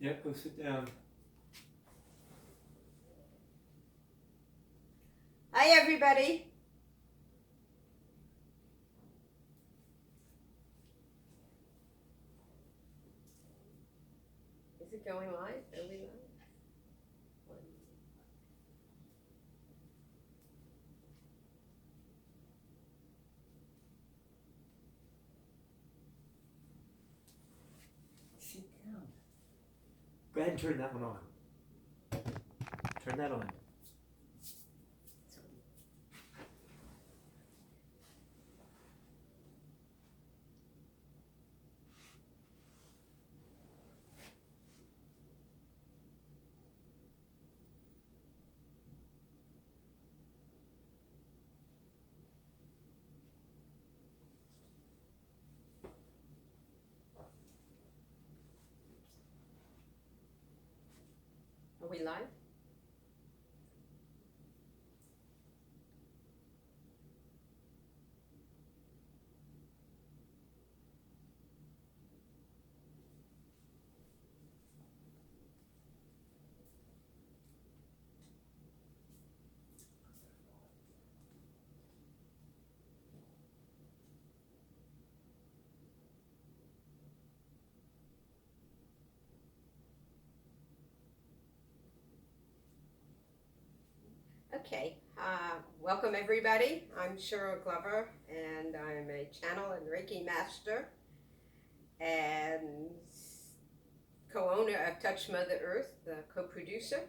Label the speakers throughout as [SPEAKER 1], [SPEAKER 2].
[SPEAKER 1] Yeah, go sit down.
[SPEAKER 2] Hi, everybody. Is it going live? Are we live?
[SPEAKER 1] Sit down. Go ahead and turn that one on. Turn that on.
[SPEAKER 2] Are we live? Okay. Welcome, everybody. I'm Cheryl Glover, and I'm a channel and Reiki master and co-owner of Touch Mother Earth, the co-producer.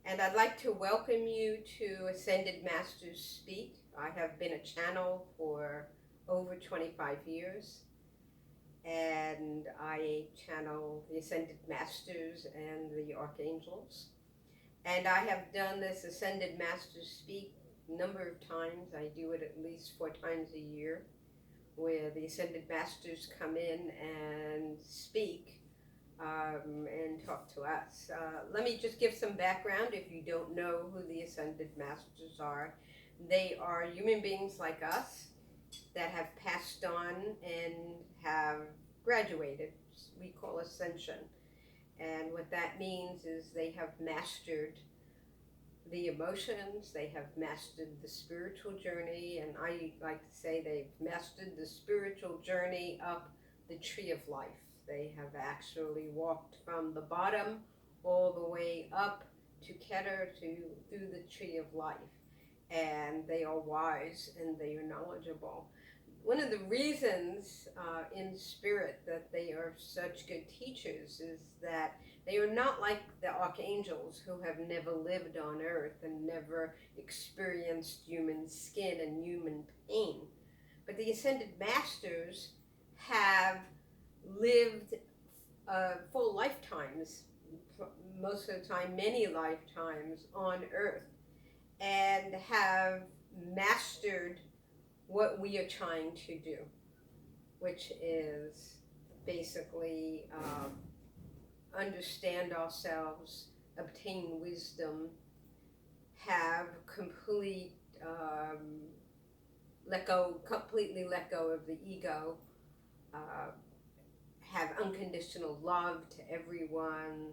[SPEAKER 2] And I'd like to welcome you to Ascended Masters Speak. I have been a channel for over 25 years, and I channel the Ascended Masters and the Archangels. And I have done this Ascended Masters Speak a number of times. I do it at least 4 times a year, where the Ascended Masters come in and speak and talk to us. Let me just give some background if you don't know who the Ascended Masters are. They are human beings like us that have passed on and have graduated. We call ascension. And what that means is they have mastered the emotions, they have mastered the spiritual journey, and I like to say they've mastered the spiritual journey up the tree of life. They have actually walked from the bottom all the way up to Keter, through the tree of life. And they are wise and they are knowledgeable. One of the reasons in spirit that they are such good teachers is that they are not like the archangels who have never lived on earth and never experienced human skin and human pain. But the ascended masters have lived full lifetimes, most of the time many lifetimes on earth, and have mastered what we are trying to do, which is basically understand ourselves, obtain wisdom, have complete completely let go of the ego, have unconditional love to everyone,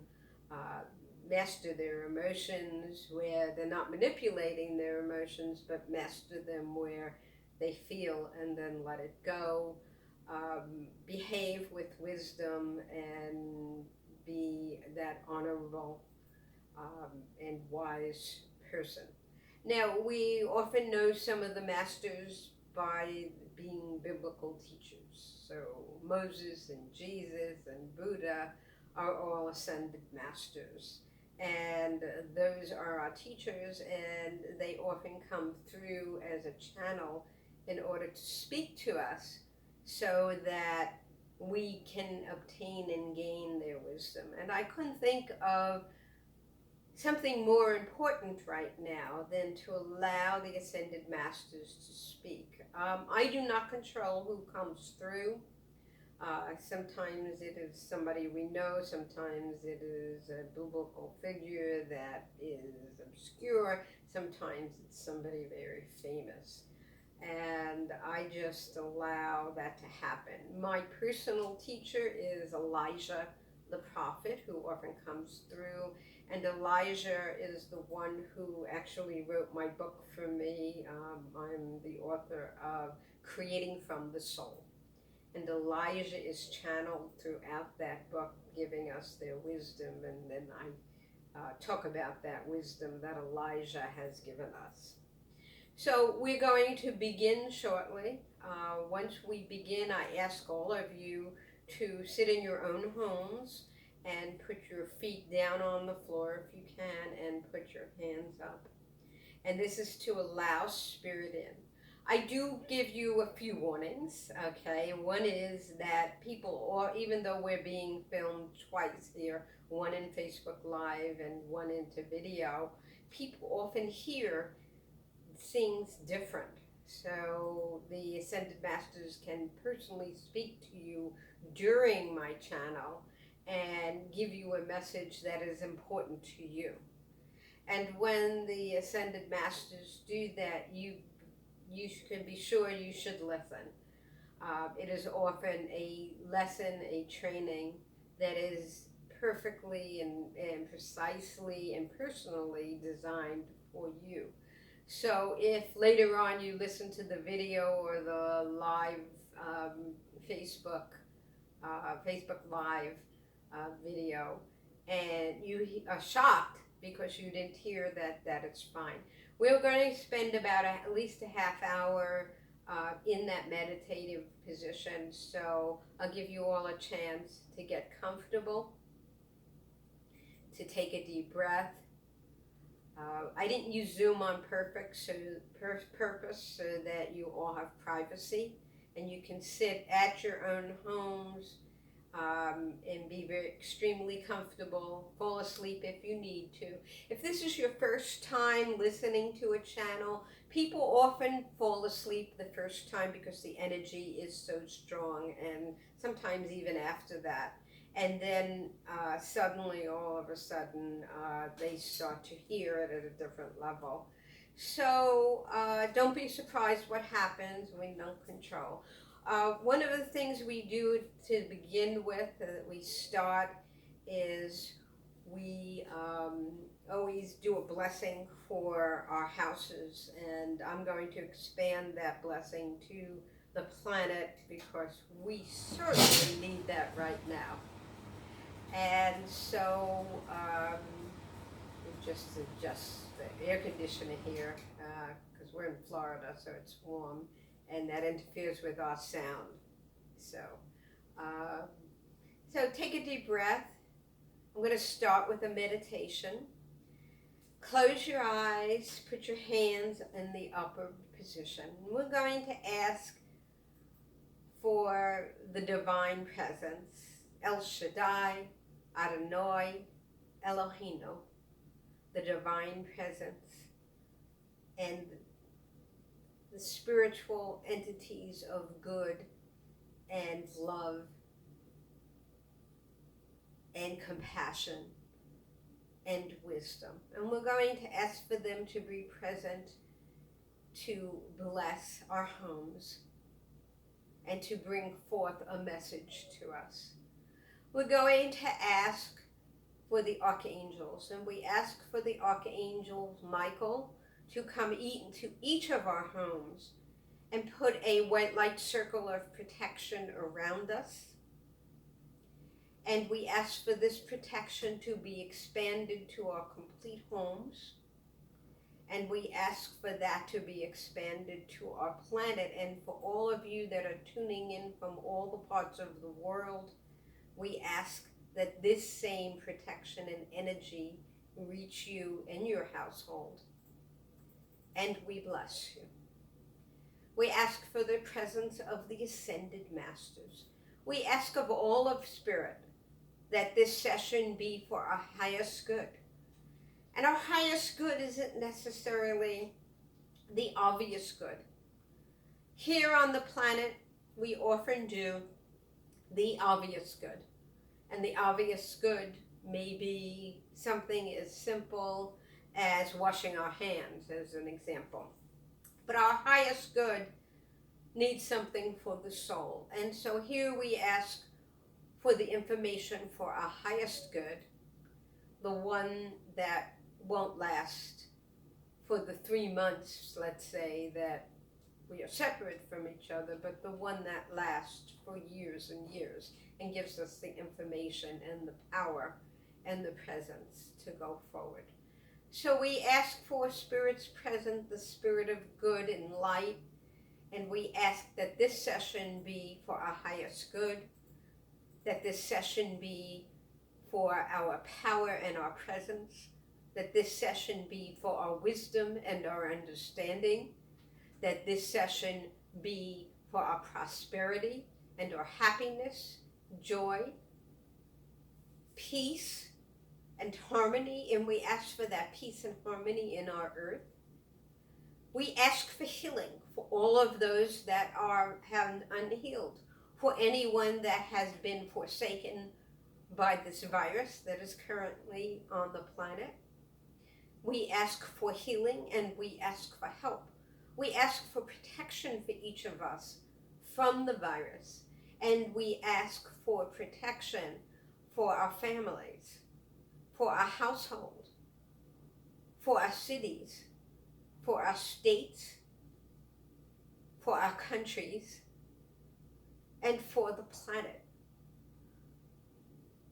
[SPEAKER 2] master their emotions where they're not manipulating their emotions, but master them where they feel and then let it go, behave with wisdom and be that honorable and wise person. Now, we often know some of the masters by being biblical teachers. So Moses and Jesus and Buddha are all ascended masters. And those are our teachers, and they often come through as a channel in order to speak to us so that we can obtain and gain their wisdom. And I couldn't think of something more important right now than to allow the ascended masters to speak. I do not control who comes through. Sometimes it is somebody we know, sometimes it is a biblical figure that is obscure, sometimes it's somebody very famous. And I just allow that to happen. My personal teacher is Elijah the prophet who often comes through, and Elijah is the one who actually wrote my book for me. I'm the author of Creating from the Soul. And Elijah is channeled throughout that book, giving us their wisdom, and then I talk about that wisdom that Elijah has given us. So we're going to begin shortly. Once we begin, I ask all of you to sit in your own homes and put your feet down on the floor if you can, and put your hands up. And this is to allow spirit in. I do give you a few warnings, okay? One is that people, or even though we're being filmed twice here, one in Facebook Live and one into video, people often hear things different. So the Ascended Masters can personally speak to you during my channel and give you a message that is important to you. And when the Ascended Masters do that, you can be sure you should listen. It is often a lesson, a training that is perfectly and precisely and personally designed for you. So if later on you listen to the video or the live Facebook Live video, and you are shocked because you didn't hear that it's fine. We're going to spend about at least a half hour in that meditative position, so I'll give you all a chance to get comfortable, to take a deep breath. I didn't use Zoom on purpose so that you all have privacy and you can sit at your own homes and be extremely comfortable. Fall asleep if you need to. If this is your first time listening to a channel, people often fall asleep the first time because the energy is so strong, and sometimes even after that. And then suddenly, all of a sudden, they start to hear it at a different level. So don't be surprised what happens. We don't control. One of the things we do to begin with, we start, is we always do a blessing for our houses. And I'm going to expand that blessing to the planet because we certainly need that right now. And so we just adjust the air conditioner here because we're in Florida, so it's warm, and that interferes with our sound. So take a deep breath. I'm going to start with a meditation. Close your eyes, put your hands in the upper position. We're going to ask for the divine presence, El Shaddai, Adonai, Elohino, the divine presence, and the spiritual entities of good and love and compassion and wisdom. And we're going to ask for them to be present to bless our homes and to bring forth a message to us. We're going to ask for the archangels, and we ask for the archangel Michael to come into each of our homes and put a white light circle of protection around us. And we ask for this protection to be expanded to our complete homes. And we ask for that to be expanded to our planet. And for all of you that are tuning in from all the parts of the world, we ask that this same protection and energy reach you in your household. And we bless you. We ask for the presence of the Ascended Masters. We ask of all of Spirit that this session be for our highest good. And our highest good isn't necessarily the obvious good. Here on the planet, we often do the obvious good. And the obvious good may be something as simple as washing our hands, as an example. But our highest good needs something for the soul. And so here we ask for the information for our highest good, the one that won't last for the 3 months, let's say, that we are separate from each other, but the one that lasts for years and years and gives us the information and the power and the presence to go forward. So we ask for spirits present, the spirit of good and light, and we ask that this session be for our highest good, that this session be for our power and our presence, that this session be for our wisdom and our understanding, that this session be for our prosperity and our happiness, joy, peace, and harmony. And we ask for that peace and harmony in our earth. We ask for healing for all of those that are unhealed, for anyone that has been forsaken by this virus that is currently on the planet. We ask for healing and we ask for help. We ask for protection for each of us from the virus, and we ask for protection for our families, for our household, for our cities, for our states, for our countries, and for the planet.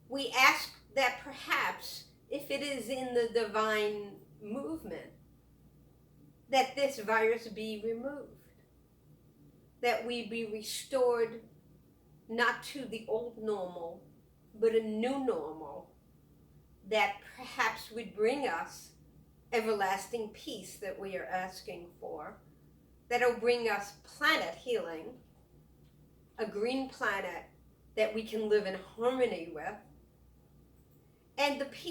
[SPEAKER 2] We ask that perhaps, if it is in the divine movement, that this virus be removed, that we be restored not to the old normal, but a new normal that perhaps would bring us everlasting peace that we are asking for, that'll bring us planet healing, a green planet that we can live in harmony with, and the peace